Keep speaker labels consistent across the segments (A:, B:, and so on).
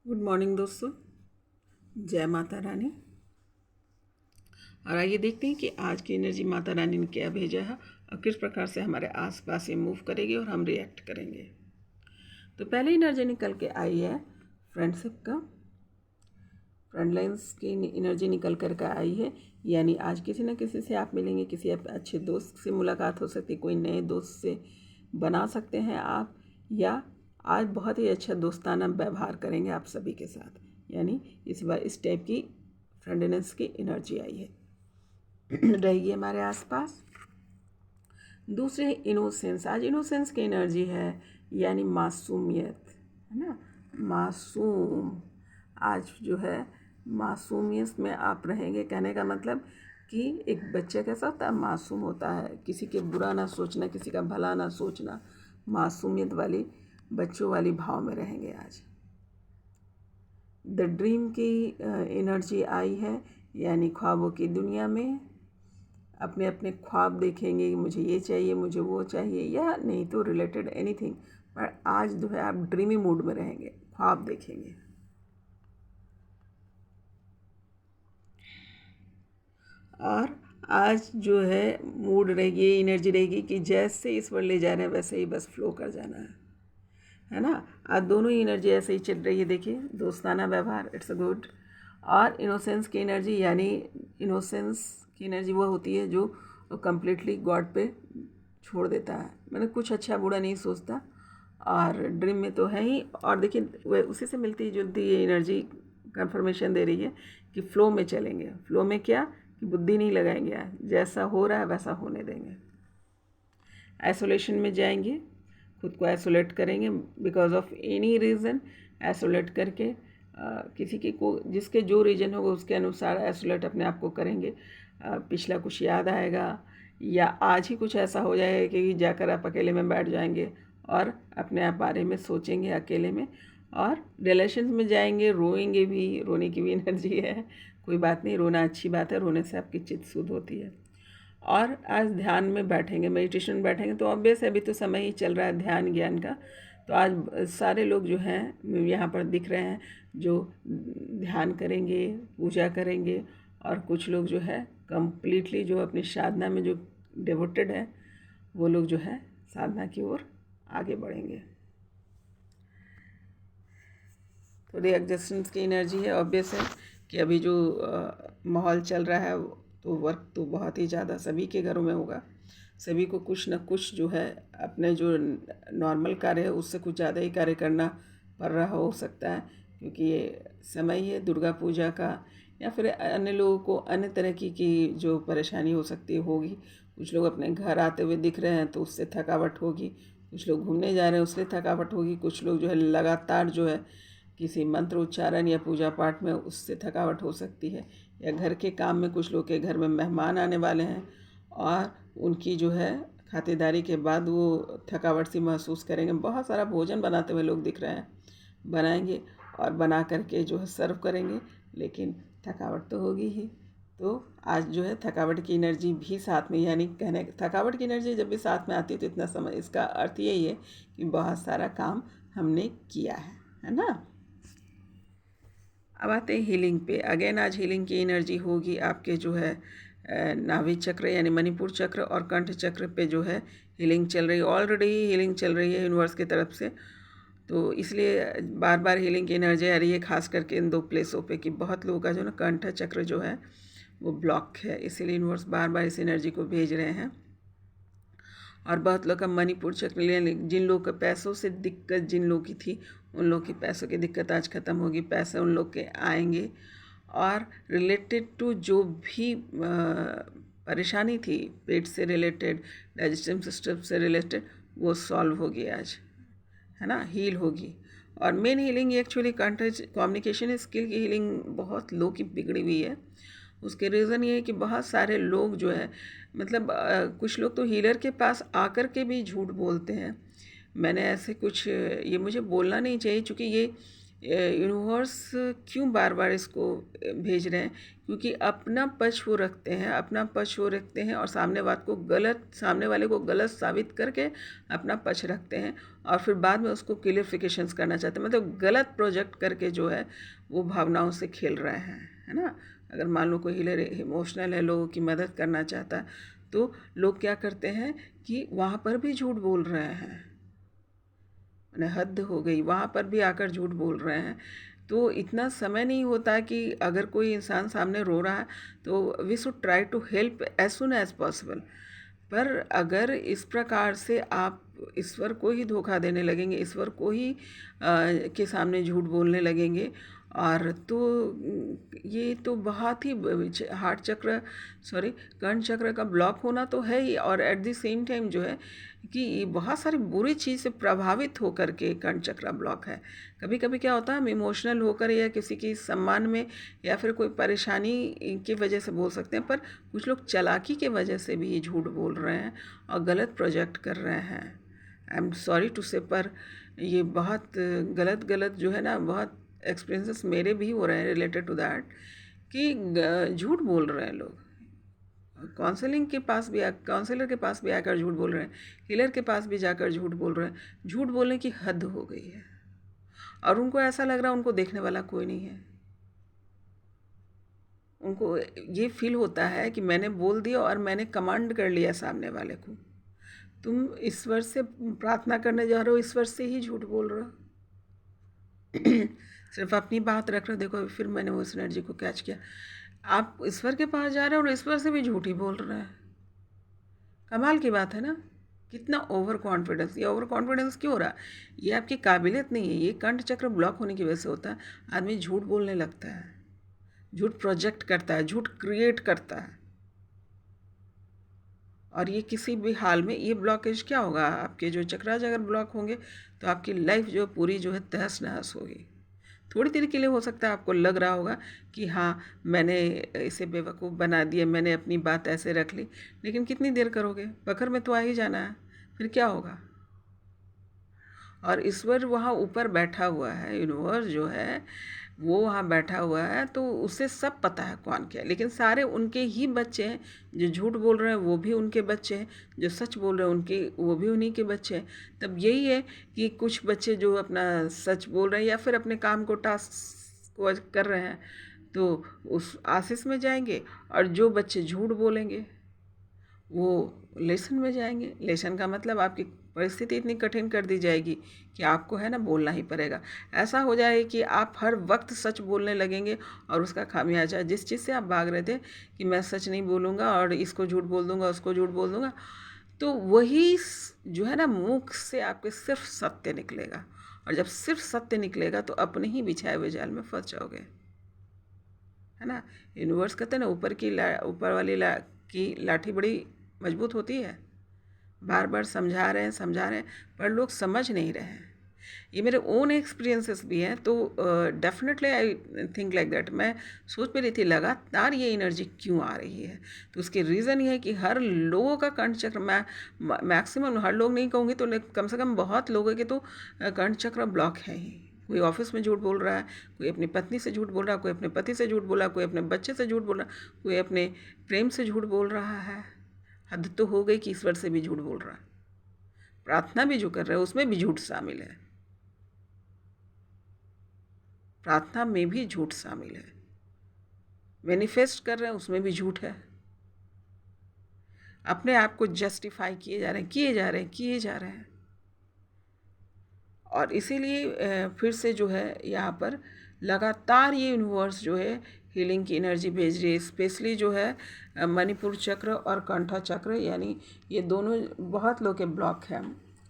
A: Good morning दोस्तों। जय माता रानी। और आइए देखते हैं कि आज की एनर्जी माता रानी ने क्या भेजा है और किस प्रकार से हमारे आसपास ये मूव करेगी और हम रिएक्ट करेंगे। तो पहले एनर्जी निकल के आई है फ्रेंडशिप का, फ्रेंड लाइन्स की एनर्जी निकल कर के आई है। यानी आज किसी न किसी से आप मिलेंगे, किसी अच्छे दोस्त से मुलाकात हो सकती है, कोई नए दोस्त से बना सकते हैं आप, या आज बहुत ही अच्छा दोस्ताना व्यवहार करेंगे आप सभी के साथ। यानी इस बार इस टाइप की फ्रेंडनेस की एनर्जी आई है रहेगी हमारे आसपास। दूसरे इनोसेंस, आज इनोसेंस की एनर्जी है, यानी मासूमियत, है ना। मासूम आज जो है मासूमियत में आप रहेंगे। कहने का मतलब कि एक बच्चे कैसा होता है, मासूम होता है, किसी के बुरा ना सोचना, किसी का भला ना सोचना, मासूमियत वाली बच्चों वाली भाव में रहेंगे आज। द ड्रीम की एनर्जी आई है, यानी ख्वाबों की दुनिया में अपने अपने ख्वाब देखेंगे, मुझे ये चाहिए, मुझे वो चाहिए, या नहीं तो रिलेटेड एनीथिंग, पर आज जो है आप ड्रीमी मूड में रहेंगे, ख्वाब देखेंगे। और आज जो है मूड रहेगी, एनर्जी रहेगी कि जैसे इस पर ले जा रहे हैं वैसे ही बस फ्लो कर जाना है ना। आज दोनों ही एनर्जी ऐसे ही चल रही है। देखिए, दोस्ताना व्यवहार, इट्स अ गुड। और इनोसेंस की एनर्जी, यानी इनोसेंस की एनर्जी वो होती है जो कम्प्लीटली गॉड पे छोड़ देता है, मतलब कुछ अच्छा बुरा नहीं सोचता। और ड्रीम में तो है ही। और देखिए, वह उसी से मिलती जुलती ये एनर्जी कंफर्मेशन दे रही है कि फ्लो में चलेंगे। फ्लो में क्या कि बुद्धि नहीं लगाएंगे, आज जैसा हो रहा है वैसा होने देंगे। आइसोलेशन में जाएंगे, खुद को आइसोलेट करेंगे because of any reason. Isolate करके किसी के को जिसके जो रीजन होगा उसके अनुसार आइसोलेट अपने आप को करेंगे। पिछला कुछ याद आएगा, या आज ही कुछ ऐसा हो जाएगा कि जाकर आप अकेले में बैठ जाएंगे और अपने आप बारे में सोचेंगे अकेले में। और रिलेशन में जाएंगे, रोएंगे भी, रोने की भी एनर्जी है। कोई बात नहीं, रोना अच्छी बात है, रोने से आपकी चित्त शुद्ध होती है। और आज ध्यान में बैठेंगे, मेडिटेशन में बैठेंगे, तो ऑब्वियस है अभी तो समय ही चल रहा है ध्यान ज्ञान का। तो आज सारे लोग जो हैं यहाँ पर दिख रहे हैं जो ध्यान करेंगे, पूजा करेंगे। और कुछ लोग जो है कम्प्लीटली जो अपनी साधना में जो डिवोटेड है, वो लोग जो है साधना की ओर आगे बढ़ेंगे। थोड़ी एडजस्टेंस की एनर्जी है। ऑब्वियस है कि अभी जो माहौल चल रहा है तो वर्क तो बहुत ही ज़्यादा सभी के घरों में होगा। सभी को कुछ न कुछ जो है अपने जो नॉर्मल कार्य है उससे कुछ ज़्यादा ही कार्य करना पड़ रहा हो सकता है, क्योंकि ये समय ही है दुर्गा पूजा का। या फिर अन्य लोगों को अन्य तरह की जो परेशानी हो सकती होगी। कुछ लोग अपने घर आते हुए दिख रहे हैं तो उससे थकावट होगी, कुछ लोग घूमने जा रहे हैं उससे थकावट होगी, कुछ लोग जो है लगातार जो है किसी मंत्र उच्चारण या पूजा पाठ में उससे थकावट हो सकती है। या घर के काम में कुछ लोग के घर में मेहमान आने वाले हैं और उनकी जो है खातिरदारी के बाद वो थकावट सी महसूस करेंगे। बहुत सारा भोजन बनाते हुए लोग दिख रहे हैं, बनाएंगे और बना करके जो है सर्व करेंगे, लेकिन थकावट तो होगी ही। तो आज जो है थकावट की एनर्जी भी साथ में, यानी कहने थकावट की एनर्जी जब भी साथ में आती है तो इतना समय, इसका अर्थ यही है कि बहुत सारा काम हमने किया है ना। अब आते हैं हीलिंग पे। अगेन आज हीलिंग की एनर्जी होगी आपके जो है नाभि चक्र यानी मणिपुर चक्र और कंठ चक्र पे जो है हीलिंग चल रही है। ऑलरेडी हीलिंग चल रही है यूनिवर्स की तरफ से, तो इसलिए बार बार हीलिंग की एनर्जी आ रही है, खास करके इन दो प्लेसों पे कि बहुत लोगों का जो ना कंठ चक्र जो है वो ब्लॉक है, इसीलिए यूनिवर्स बार बार इस एनर्जी को भेज रहे हैं। और बहुत लोग का मणिपुर चक्र लिए, जिन लोग का पैसों से दिक्कत जिन लोग की थी उन लोग की पैसों की दिक्कत आज ख़त्म होगी, पैसे उन लोग के आएंगे। और रिलेटेड टू जो भी परेशानी थी पेट से रिलेटेड, डाइजेस्टिव सिस्टम से रिलेटेड, वो सॉल्व होगी आज, है ना, हील होगी। और main healing actually communication skill की हीलिंग बहुत लो की बिगड़ी हुई है। उसके रीज़न ये है कि बहुत सारे लोग जो है मतलब कुछ लोग तो हीलर के पास आकर के भी झूठ बोलते हैं। मैंने ऐसे कुछ, ये मुझे बोलना नहीं चाहिए क्योंकि ये यूनिवर्स क्यों बार बार इसको भेज रहे हैं? क्योंकि अपना पक्ष वो रखते हैं, अपना पक्ष वो रखते हैं और सामने वाले को गलत साबित करके अपना पक्ष रखते हैं और फिर बाद में उसको क्लियरिफिकेशंस करना चाहते हैं, मतलब गलत प्रोजेक्ट करके जो है वो भावनाओं से खेल रहे हैं, है ना। अगर मान लो कोई हीलर इमोशनल है, लोगों की मदद करना चाहता है, तो लोग क्या करते हैं कि वहाँ पर भी झूठ बोल रहे हैं, मैंने हद हो गई, वहाँ पर भी आकर झूठ बोल रहे हैं। तो इतना समय नहीं होता कि अगर कोई इंसान सामने रो रहा है तो we should try to help as soon as possible. पर अगर इस प्रकार से आप ईश्वर को ही धोखा देने लगेंगे, ईश्वर को ही के सामने झूठ बोलने लगेंगे, और तो ये तो बहुत ही हार्ट चक्र कर्ण चक्र का ब्लॉक होना तो है ही, और एट द सेम टाइम जो है कि बहुत सारी बुरी चीज़ से प्रभावित होकर के कर्ण चक्र ब्लॉक है। कभी कभी क्या होता है, हम इमोशनल होकर या किसी की सम्मान में या फिर कोई परेशानी की वजह से बोल सकते हैं, पर कुछ लोग चालाकी के वजह से भी ये झूठ बोल रहे हैं और गलत प्रोजेक्ट कर रहे हैं। आई एम सॉरी टू से, पर ये बहुत गलत जो है ना, बहुत एक्सपीरियंसेस मेरे भी हो रहे हैं रिलेटेड टू दैट, कि झूठ बोल रहे हैं लोग। काउंसलर के पास भी आकर झूठ बोल रहे हैं, हीलर के पास भी जाकर झूठ बोल रहे हैं। झूठ बोलने की हद हो गई है और उनको ऐसा लग रहा है उनको देखने वाला कोई नहीं है। उनको ये फील होता है कि मैंने बोल दिया और मैंने कमांड कर लिया सामने वाले को। तुम ईश्वर से प्रार्थना करने जा रहे हो, ईश्वर से ही झूठ बोल रहे हो। सिर्फ अपनी बात रख रहे हो। देखो फिर मैंने उस एनर्जी को कैच किया, आप ईश्वर के पास जा रहे हो और ईश्वर से भी झूठ ही बोल रहे हैं। कमाल की बात है ना, कितना ओवर कॉन्फिडेंस। ये ओवर कॉन्फिडेंस क्यों हो रहा है? ये आपकी काबिलियत नहीं है, ये कंठ चक्र ब्लॉक होने की वजह से होता है। आदमी झूठ बोलने लगता है, झूठ प्रोजेक्ट करता है, झूठ क्रिएट करता है, और ये किसी भी हाल में ये ब्लॉकेज क्या होगा, आपके जो चक्रास अगर ब्लॉक होंगे तो आपकी लाइफ जो पूरी जो है तहस नहस होगी। थोड़ी देर के लिए हो सकता है आपको लग रहा होगा कि हाँ मैंने इसे बेवकूफ़ बना दिया, मैंने अपनी बात ऐसे रख ली, लेकिन कितनी देर करोगे? पकड़ में तो आ ही जाना है, फिर क्या होगा? और ईश्वर वहाँ ऊपर बैठा हुआ है, यूनिवर्स जो है वो वहाँ बैठा हुआ है, तो उसे सब पता है कौन क्या है। लेकिन सारे उनके ही बच्चे हैं, जो झूठ बोल रहे हैं वो भी उनके बच्चे हैं, जो सच बोल रहे हैं उनके वो भी उन्हीं के बच्चे हैं। तब यही है कि कुछ बच्चे जो अपना सच बोल रहे हैं या फिर अपने काम को टास्क को कर रहे हैं तो उस आशीष में जाएंगे, और जो बच्चे झूठ बोलेंगे वो लेसन में जाएंगे। लेसन का मतलब आपकी परिस्थिति इतनी कठिन कर दी जाएगी कि आपको है ना बोलना ही पड़ेगा। ऐसा हो जाए कि आप हर वक्त सच बोलने लगेंगे और उसका खामियाजा, जिस चीज़ से आप भाग रहे थे कि मैं सच नहीं बोलूँगा और इसको झूठ बोल दूँगा, उसको झूठ बोल दूँगा, तो वही जो है ना मुख से आपके सिर्फ सत्य निकलेगा। और जब सिर्फ सत्य निकलेगा तो अपने ही बिछाए हुए जाल में फंस जाओगे, है ना। यूनिवर्स कहते हैं ना, ऊपर वाली की लाठी बड़ी मजबूत होती है। बार बार समझा रहे हैं पर लोग समझ नहीं रहे हैं। ये मेरे ओन एक्सपीरियंसेस भी हैं, तो definitely I think like that. मैं सोच पे रही थी लगातार ये एनर्जी क्यों आ रही है, तो उसकी रीज़न ये है कि हर लोगों का कंठ चक्र, मैं मैक्सिमम हर लोग नहीं कहूँगी तो कम से कम बहुत लोगों के तो कंठ चक्र ब्लॉक है ही। कोई ऑफिस में झूठ बोल रहा है, कोई अपनी पत्नी से झूठ बोल रहा है, कोई अपने पति से झूठ बोल रहा है, कोई अपने बच्चे से झूठ बोल रहा है, कोई अपने प्रेम से झूठ बोल रहा है। हद तो हो गई कि ईश्वर से भी झूठ बोल रहा है। प्रार्थना भी जो कर रहे हैं उसमें भी झूठ शामिल है, प्रार्थना में भी झूठ शामिल है। मैनिफेस्ट कर रहे हैं उसमें भी झूठ है। अपने आप को जस्टिफाई किए जा रहे हैं। और इसीलिए फिर से जो है यहाँ पर लगातार ये यूनिवर्स जो है हीलिंग की एनर्जी भेज रही है। स्पेशली जो है मणिपुर चक्र और कंठा चक्र, यानी ये दोनों बहुत लोग के ब्लॉक हैं।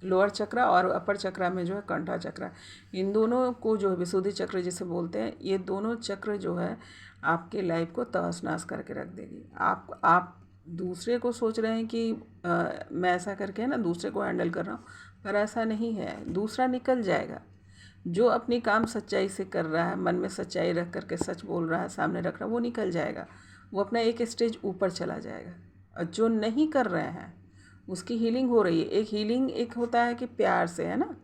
A: लोअर चक्र और अपर चक्र में जो है कंठा चक्र, इन दोनों को जो है विशुद्धि चक्र जिसे बोलते हैं, ये दोनों चक्र जो है आपके लाइफ को तहस नहस करके रख देगी। आप दूसरे को सोच रहे हैं कि मैं ऐसा करके है ना दूसरे को हैंडल कर रहा हूँ, पर ऐसा नहीं है। दूसरा निकल जाएगा। जो अपनी काम सच्चाई से कर रहा है, मन में सच्चाई रख करके सच बोल रहा है, सामने रख रहा है, वो निकल जाएगा, वो अपना एक स्टेज ऊपर चला जाएगा। और जो नहीं कर रहे हैं उसकी हीलिंग हो रही है। एक हीलिंग एक होता है कि प्यार से, है ना,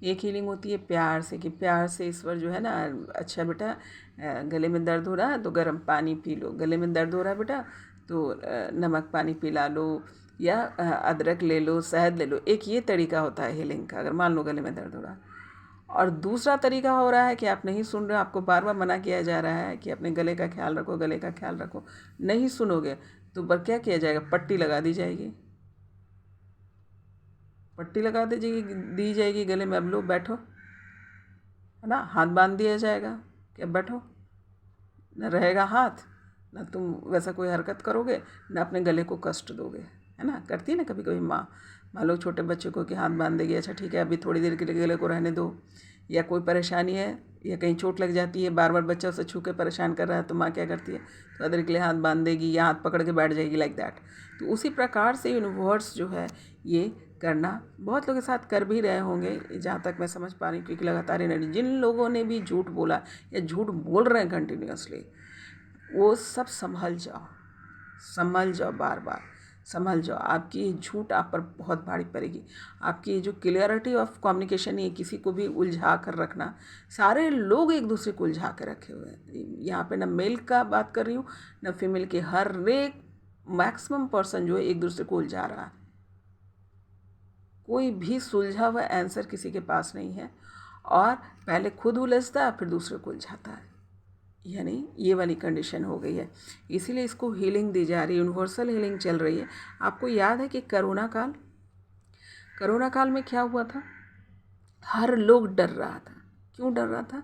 A: एक हीलिंग होती है प्यार से, कि प्यार से ईश्वर जो है ना, अच्छा बेटा गले में दर्द हो रहा है तो गर्म पानी पी लो, गले में दर्द हो रहा है बेटा तो नमक पानी पिला लो, या अदरक ले लो, शहद ले लो। एक ये तरीका होता है हीलिंग का, अगर मान लो गले में दर्द हो रहा है। और दूसरा तरीका हो रहा है कि आप नहीं सुन रहे हो, आपको बार बार मना किया जा रहा है कि अपने गले का ख्याल रखो, गले का ख्याल रखो, नहीं सुनोगे तो पर क्या किया जाएगा, पट्टी लगा दी जाएगी, पट्टी लगा दी जाएगी गले में, अब लो बैठो, है ना, हाथ बांध दिया जाएगा कि अब बैठो, न रहेगा हाथ, ना तुम वैसा कोई हरकत करोगे, ना अपने गले को कष्ट दोगे, है ना। करती है ना कभी कभी माँ लोग छोटे बच्चे को कि हाथ बांध देगी, अच्छा ठीक है अभी थोड़ी देर के लिए गले को रहने दो, या कोई परेशानी है या कहीं चोट लग जाती है, बार बार बच्चा उसे छू के परेशान कर रहा है, तो माँ क्या करती है, थोड़ा देर के लिए हाथ बांध देगी या हाथ पकड़ के बैठ जाएगी, लाइक दैट। तो उसी प्रकार से यूनिवर्स जो है ये करना बहुत लोग के साथ कर भी रहे होंगे, जहाँ तक मैं समझ पा रही हूँ, क्योंकि लगातार एनर्जी, जिन लोगों ने भी झूठ बोला या झूठ बोल रहे हैं कंटिन्यूसली, वो सब संभल जाओ, बार बार संभल जाओ। आपकी ये झूठ आप पर बहुत भारी पड़ेगी। आपकी जो क्लियरिटी ऑफ कम्युनिकेशन है, किसी को भी उलझा कर रखना, सारे लोग एक दूसरे को उलझा कर रखे हुए हैं। यहाँ पे ना मेल का बात कर रही हूँ ना फीमेल की, हर एक मैक्सिमम पर्सन जो है एक दूसरे को उलझा रहा है। कोई भी सुलझा हुआ आंसर किसी के पास नहीं है, और पहले खुद उलझता है फिर दूसरे को उलझाता है, यानी ये वाली कंडीशन हो गई है। इसीलिए इसको हीलिंग दी जा रही है, यूनिवर्सल हीलिंग चल रही है। आपको याद है कि कोरोना काल में क्या हुआ था, हर लोग डर रहा था। क्यों डर रहा था?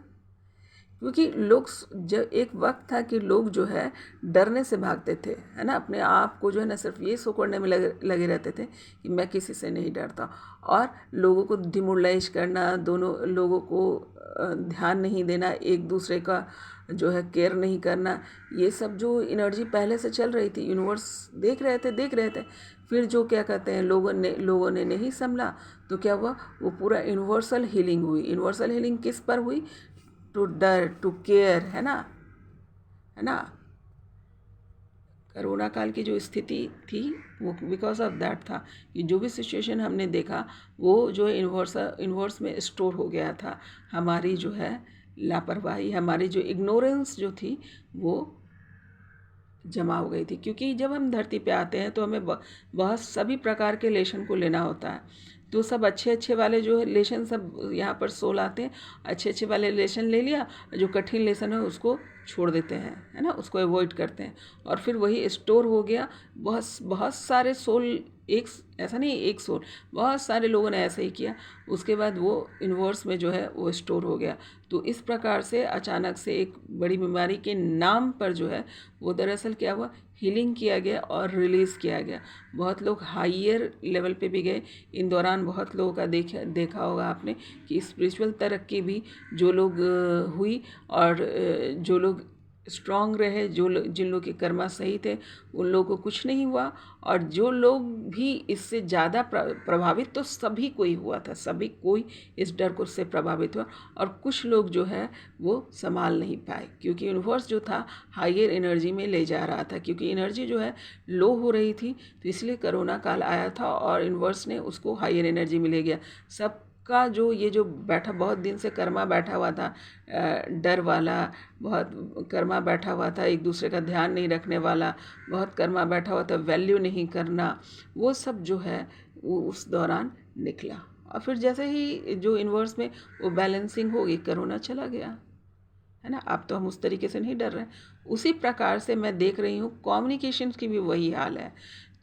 A: क्योंकि लोग, जब एक वक्त था कि लोग जो है डरने से भागते थे, है ना, अपने आप को जो है ना सिर्फ ये शो करने में लगे रहते थे कि मैं किसी से नहीं डरता, और लोगों को डिमोरलाइज करना, दोनों लोगों को ध्यान नहीं देना, एक दूसरे का जो है केयर नहीं करना, ये सब जो एनर्जी पहले से चल रही थी, यूनिवर्स देख रहे थे। फिर जो क्या कहते हैं, लोगों ने नहीं संभला, तो क्या हुआ, वो पूरा यूनिवर्सल हीलिंग हुई। यूनिवर्सल हीलिंग किस पर हुई? टू डर, टू केयर, है ना। कोरोना काल की जो स्थिति थी वो बिकॉज ऑफ दैट था कि जो भी सिचुएशन हमने देखा वो जो यूनिवर्स में स्टोर हो गया था। हमारी जो है लापरवाही, हमारी जो इग्नोरेंस जो थी वो जमा हो गई थी। क्योंकि जब हम धरती पे आते हैं तो हमें बहुत सभी प्रकार के लेशन को लेना होता है, तो सब अच्छे वाले जो है लेशन सब यहाँ पर 16 आते हैं, अच्छे वाले लेशन ले लिया, जो कठिन लेसन है उसको छोड़ देते हैं, है ना, उसको अवॉइड करते हैं, और फिर वही स्टोर हो गया। बहुत सारे सोल, एक ऐसा नहीं एक सोल, बहुत सारे लोगों ने ऐसा ही किया, उसके बाद वो यूनिवर्स में जो है वो स्टोर हो गया। तो इस प्रकार से अचानक से एक बड़ी बीमारी के नाम पर जो है वो दरअसल क्या हुआ, हीलिंग किया गया और रिलीज़ किया गया। बहुत लोग हाइयर लेवल पे भी गए। इन दौरान बहुत लोगों का देखा होगा आपने कि स्पिरिचुअल तरक्की भी जो लोग हुई, और जो लोग स्ट्रांग रहे, जिन लोग के कर्मा सही थे, उन लोगों को कुछ नहीं हुआ, और जो लोग भी इससे ज़्यादा प्रभावित, तो सभी को ही हुआ था, सभी कोई इस डर को से प्रभावित हुआ, और कुछ लोग जो है वो संभाल नहीं पाए, क्योंकि यूनिवर्स जो था हायर एनर्जी में ले जा रहा था, क्योंकि एनर्जी जो है लो हो रही थी, तो इसलिए कोरोना काल आया था और यूनिवर्स ने उसको हायर एनर्जी में ले गया। सब का जो ये जो बहुत दिन से कर्मा बैठा हुआ था, डर वाला, बहुत कर्मा बैठा हुआ था, एक दूसरे का ध्यान नहीं रखने वाला, बहुत कर्मा बैठा हुआ था, वैल्यू नहीं करना, वो सब जो है वो उस दौरान निकला। और फिर जैसे ही जो यूनिवर्स में वो बैलेंसिंग होगी, कोरोना चला गया, है ना। अब तो हम उस तरीके से नहीं डर रहे। उसी प्रकार से मैं देख रही हूँ कम्युनिकेशन की भी वही हाल है।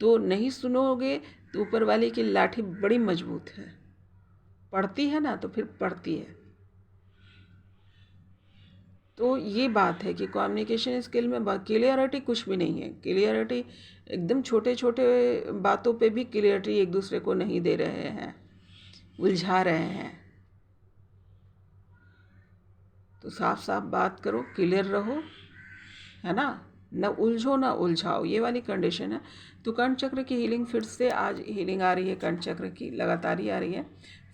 A: तो नहीं सुनोगे तो ऊपर वाले की लाठी बड़ी मजबूत है, पढ़ती है ना, तो फिर पढ़ती है। तो ये बात है कि कम्युनिकेशन स्किल में क्लियरिटी कुछ भी नहीं है। क्लियरिटी एकदम छोटे बातों पे भी क्लियरिटी एक दूसरे को नहीं दे रहे हैं, उलझा रहे हैं। तो साफ बात करो, क्लियर रहो, है ना, न उलझो न उलझाओ, ये वाली कंडीशन है। तो कर्ण चक्र की हीलिंग फिर से आज हीलिंग आ रही है, कर्ण चक्र की लगातार ही आ रही है,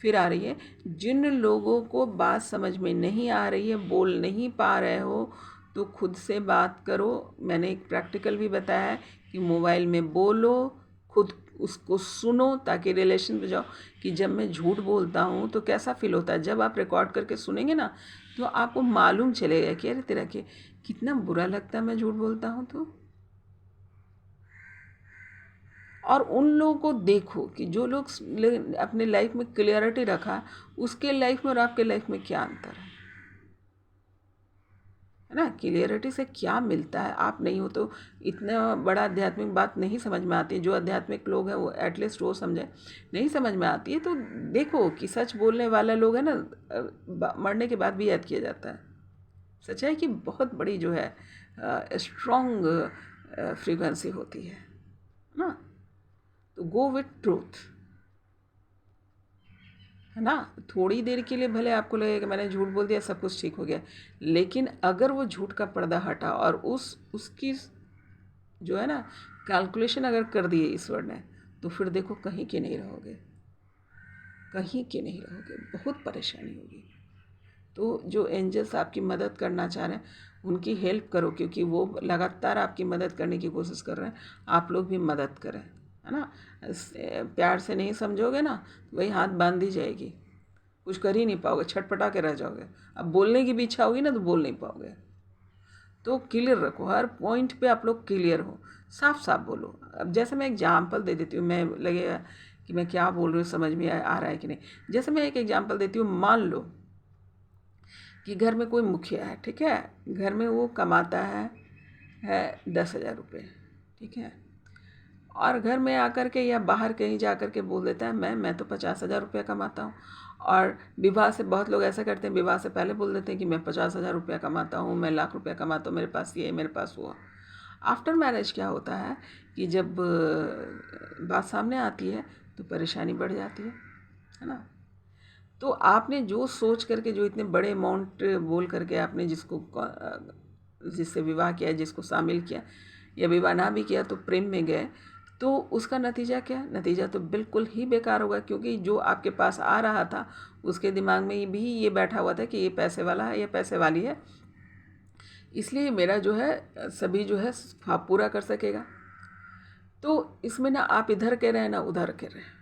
A: फिर आ रही है। जिन लोगों को बात समझ में नहीं आ रही है, बोल नहीं पा रहे हो, तो खुद से बात करो। मैंने एक प्रैक्टिकल भी बताया है कि मोबाइल में बोलो, खुद उसको सुनो ताकि रिलेशन पे जाओ कि जब मैं झूठ बोलता हूँ तो कैसा फील होता है। जब आप रिकॉर्ड करके सुनेंगे ना तो आपको मालूम चलेगा कि अरे तेरा के कितना बुरा लगता है मैं झूठ बोलता हूँ तो। और उन लोगों को देखो कि जो लोग अपने लाइफ में क्लियरिटी रखा, उसके लाइफ में और आपके लाइफ में क्या अंतर है ना। क्लियरिटी से क्या मिलता है, आप नहीं हो तो इतना बड़ा आध्यात्मिक बात नहीं समझ में आती। जो आध्यात्मिक लोग हैं वो एटलीस्ट वो समझे, नहीं समझ में आती है तो देखो कि सच बोलने वाला लोग है ना, मरने के बाद भी याद किया जाता है। सच्चाई की बहुत बड़ी जो है स्ट्रॉन्ग फ्रीक्वेंसी होती है ना। तो गो विथ ट्रूथ, है ना। थोड़ी देर के लिए भले आपको लगे कि मैंने झूठ बोल दिया सब कुछ ठीक हो गया, लेकिन अगर वो झूठ का पर्दा हटा और उसकी जो है ना कैलकुलेशन अगर कर दिए ईश्वर ने, तो फिर देखो कहीं के नहीं रहोगे, कहीं के नहीं रहोगे, बहुत परेशानी होगी। तो जो एंजल्स आपकी मदद करना चाह रहे हैं उनकी हेल्प करो, क्योंकि वो लगातार आपकी मदद करने की कोशिश कर रहे हैं। आप लोग भी मदद करें, है ना। प्यार से नहीं समझोगे ना तो वही हाथ बांध दी जाएगी, कुछ कर ही नहीं पाओगे, छटपटा के रह जाओगे। अब बोलने की भी इच्छा होगी ना तो बोल नहीं पाओगे। तो क्लियर रखो, हर पॉइंट पे आप लोग क्लियर हो, साफ साफ बोलो। अब जैसे मैं एग्जांपल दे देती हूँ, मैं लगेगा कि मैं क्या बोल रही हूँ, समझ में आ रहा है कि नहीं। जैसे मैं एक एग्जांपल देती हूँ, मान लो कि घर में कोई मुखिया है, ठीक है। घर में वो कमाता है 10,000 रुपये, ठीक है। और घर में आकर के या बाहर कहीं जा कर के बोल देता है मैं तो 50,000 रुपया कमाता हूँ। और विवाह से बहुत लोग ऐसा करते हैं, विवाह से पहले बोल देते हैं कि मैं 50,000 रुपया कमाता हूँ, मैं लाख रुपया कमाता हूँ, मेरे पास ये मेरे पास वो। आफ्टर मैरिज क्या होता है कि जब बात सामने आती है तो परेशानी बढ़ जाती है ना। तो आपने जो सोच करके, जो इतने बड़े अमाउंट बोल करके आपने जिससे विवाह किया, जिसको शामिल किया, या विवाह ना भी किया तो प्रेम में गए, तो उसका नतीजा क्या है? नतीजा तो बिल्कुल ही बेकार होगा, क्योंकि जो आपके पास आ रहा था उसके दिमाग में भी ये बैठा हुआ था कि ये पैसे वाला है, ये पैसे वाली है, इसलिए मेरा जो है सभी जो है पूरा कर सकेगा। तो इसमें ना आप इधर कह रहे हैं ना उधर कह रहे हैं।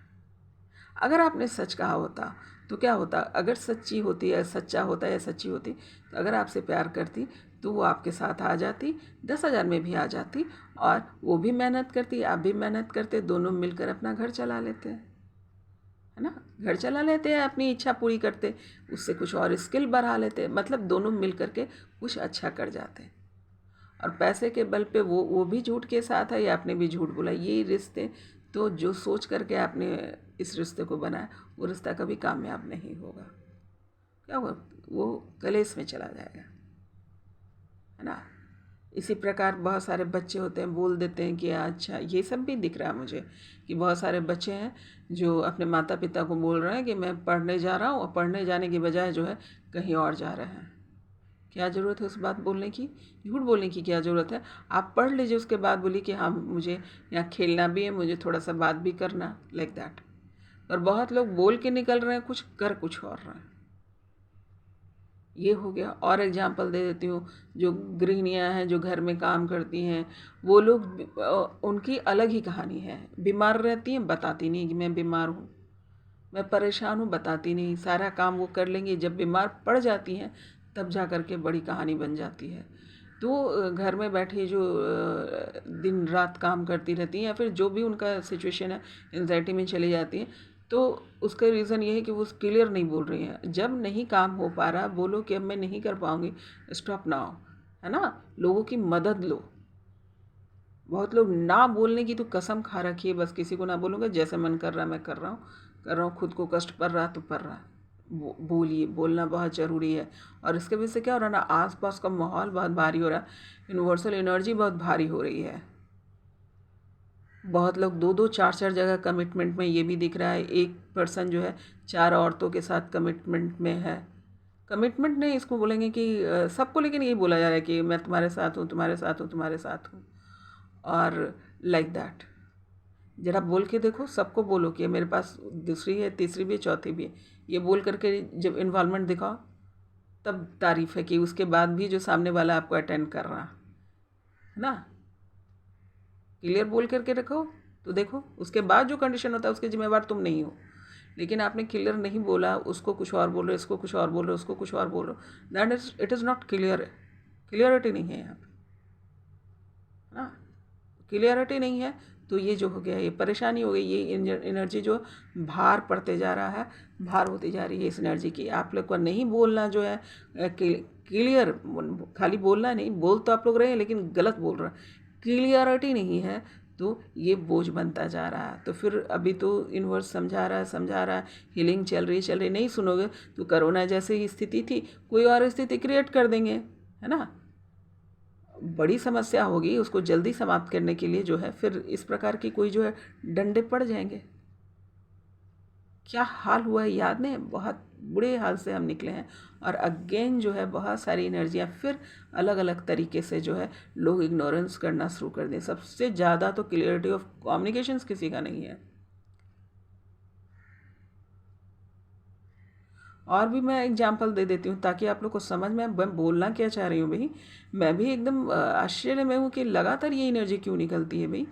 A: अगर आपने सच कहा होता तो क्या होता, अगर सच्ची होती या सच्चा होता या सच्ची होती, तो अगर आपसे प्यार करती तो वो आपके साथ आ जाती, 10,000 में भी आ जाती, और वो भी मेहनत करती, आप भी मेहनत करते, दोनों मिलकर अपना घर चला लेते हैं, है ना। घर चला लेते हैं, अपनी इच्छा पूरी करते, उससे कुछ और स्किल बढ़ा लेते, मतलब दोनों मिल करके कुछ अच्छा कर जाते हैं। और पैसे के बल पे वो भी झूठ के साथ है या आपने भी झूठ बोला, ये रिश्ते तो जो सोच करके आपने इस रिश्ते को बनाया वो रिश्ता कभी कामयाब नहीं होगा। क्या होगा, वो कलेश में चला जाएगा, है ना। इसी प्रकार बहुत सारे बच्चे होते हैं, बोल देते हैं कि अच्छा, ये सब भी दिख रहा है मुझे कि बहुत सारे बच्चे हैं जो अपने माता पिता को बोल रहे हैं कि मैं पढ़ने जा रहा हूँ, और पढ़ने जाने की बजाय जो है कहीं और जा रहे हैं। क्या ज़रूरत है उस बात बोलने की, झूठ बोलने की क्या ज़रूरत है। आप पढ़ लीजिए, उसके बाद बोलिए कि हाँ मुझे यहाँ खेलना भी है, मुझे थोड़ा सा बात भी करना, लाइक दैट। और बहुत लोग बोल के निकल रहे हैं कुछ, कर कुछ और रहे हैं। ये हो गया। और एग्जांपल दे देती हूँ, जो गृहिणियाँ हैं जो घर में काम करती हैं, वो लोग उनकी अलग ही कहानी है। बीमार रहती हैं, बताती नहीं कि मैं बीमार हूँ, मैं परेशान हूँ, बताती नहीं। सारा काम वो कर लेंगी, जब बीमार पड़ जाती हैं तब जा कर के बड़ी कहानी बन जाती है। तो घर में बैठी जो दिन रात काम करती रहती हैं, या फिर जो भी उनका सिचुएशन है, एंजाइटी में चली जाती हैं, तो उसका रीज़न ये है कि वो क्लियर नहीं बोल रही हैं। जब नहीं काम हो पा रहा, बोलो कि अब मैं नहीं कर पाऊँगी, स्टॉप नाउ, है ना। लोगों की मदद लो। बहुत लोग ना बोलने की तो कसम खा रखी है, बस किसी को ना बोलूँगा, जैसे मन कर रहा है मैं कर रहा हूँ, खुद को कष्ट पड़ रहा तो पड़ रहा। बोलिए, बोलना बहुत ज़रूरी है। और इसके वजह से क्या हो रहा है ना, आसपास का माहौल बहुत भारी हो रहा है, यूनिवर्सल एनर्जी बहुत भारी हो रही है। बहुत लोग 2-2 4-4 जगह कमिटमेंट में, ये भी दिख रहा है एक पर्सन जो है 4 औरतों के साथ कमिटमेंट में है। कमिटमेंट नहीं इसको बोलेंगे कि सबको, लेकिन ये बोला जा रहा है कि मैं तुम्हारे साथ हूँ, तुम्हारे साथ हूँ, तुम्हारे साथ हूँ, और लाइक दैट। ज़रा बोल के देखो, सबको बोलो कि मेरे पास दूसरी है, तीसरी भी है, चौथी भी है। ये बोल करके जब इन्वॉल्वमेंट दिखाओ तब तारीफ़ है कि उसके बाद भी जो सामने वाला आपको अटेंड कर रहा है ना। क्लियर बोल करके रखो, तो देखो उसके बाद जो कंडीशन होता है उसके जिम्मेवार तुम नहीं हो, लेकिन आपने क्लियर नहीं बोला, उसको कुछ और बोल रहे, इसको कुछ और बोल रहे, उसको कुछ और बोल रहे, that is it is not clear, clarity नहीं है यहाँ पे, है ना। क्लियरिटी नहीं है तो ये जो हो गया ये परेशानी हो गई, ये एनर्जी जो भार पड़ते जा रहा है, भार होती जा रही है इस एनर्जी की। आप लोग को नहीं बोलना जो है क्लियर, खाली बोलना नहीं, बोल तो आप लोग रहे हैं लेकिन गलत बोल रहे हैं, क्लियरिटी नहीं है तो ये बोझ बनता जा रहा है। तो फिर अभी तो यूनिवर्स समझा रहा है, हीलिंग चल रही, नहीं सुनोगे तो कोरोना जैसे ही स्थिति थी कोई और स्थिति क्रिएट कर देंगे, है ना। बड़ी समस्या होगी, उसको जल्दी समाप्त करने के लिए जो है फिर इस प्रकार की कोई जो है डंडे पड़ जाएंगे। क्या हाल हुआ है याद नहीं, बहुत बुरे हाल से हम निकले हैं, और अगेन जो है बहुत सारी एनर्जियाँ फिर अलग अलग तरीके से जो है लोग इग्नोरेंस करना शुरू कर दें। सबसे ज़्यादा तो क्लियरिटी ऑफ कम्युनिकेशंस किसी का नहीं है। और भी मैं एग्जांपल दे देती हूँ ताकि आप लोग को समझ में, मैं बोलना क्या चाह रही हूँ भाई। मैं भी एकदम आश्चर्य में हूँ कि लगातार ये एनर्जी क्यों निकलती है भाई।